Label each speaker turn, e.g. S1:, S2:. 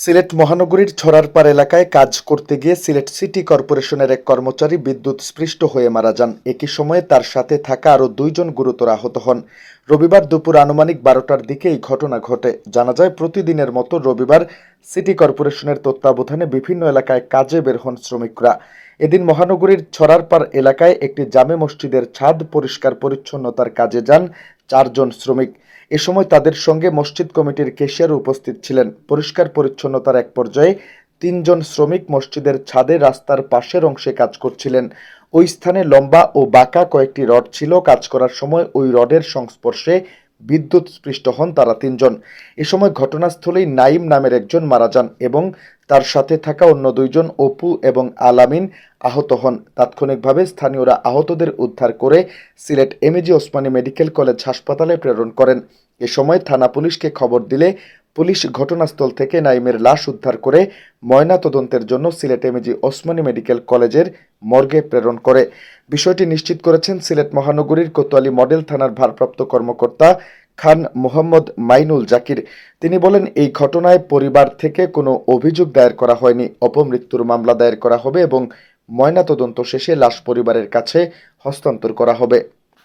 S1: সিলেট মহানগরীর ছড়ারপাড় এলাকায় কাজ করতে গিয়ে সিলেট সিটি কর্পোরেশনের এক কর্মচারী বিদ্যুৎস্পৃষ্ট হয়ে মারা যান। একই সময়ে তার সাথে থাকা আরও দুইজন গুরুতর আহত হন। রবিবার দুপুর আনুমানিক 12টার দিকে এই ঘটনা ঘটে। জানা যায়, প্রতিদিনের মতো রবিবার সিটি কর্পোরেশনের তত্ত্বাবধানে বিভিন্ন এলাকায় কাজে বের হন শ্রমিকরা। এদিন মহানগরীর ছড়ারপাড় এলাকায় একটি জামে মসজিদের ছাদ পরিষ্কার পরিচ্ছন্নতার কাজে যান 4জন শ্রমিক। এ সময় তাদের সঙ্গে মসজিদ কমিটির ক্যাশিয়ার উপস্থিত ছিলেন। পরিষ্কার পরিচ্ছন্নতার এক পর্যায়ে 3জন শ্রমিক মসজিদের ছাদে রাস্তার পাশের অংশে কাজ করছিলেন। ওই স্থানে লম্বা ও বাঁকা কয়েকটি রড ছিল। কাজ করার সময় ওই রডের সংস্পর্শে বিদ্যুৎস্পৃষ্ট হন তারা 3জন। এ সময় ঘটনাস্থলেই নাইম নামের একজন মারা যান এবং তার সাথে থাকা অন্য 2জন অপু এবং আলামিন আহত হন। তাৎক্ষণিকভাবে স্থানীয়রা আহতদের উদ্ধার করে Sylhet MAG Osmani medical college হাসপাতালে প্রেরণ করেন। এ সময় থানা পুলিশকে খবর দিলে পুলিশ ঘটনাস্থল থেকে নাইমের লাশ উদ্ধার করে ময়নাতদন্তের জন্য সিলেট এমএজি ওসমানী মেডিকেল কলেজের মর্গে প্রেরণ করে। বিষয়টি নিশ্চিত করেছেন সিলেট মহানগরীর কোতোয়ালি মডেল থানার ভারপ্রাপ্ত কর্মকর্তা খান মোহাম্মদ মাইনুল জাকির। তিনি বলেন, এই ঘটনায় পরিবার থেকে কোনো অভিযোগ দায়ের করা হয়নি। অপমৃত্যুর মামলা দায়ের করা হবে এবং ময়নাতদন্ত শেষে লাশ পরিবারের কাছে হস্তান্তর করা হবে।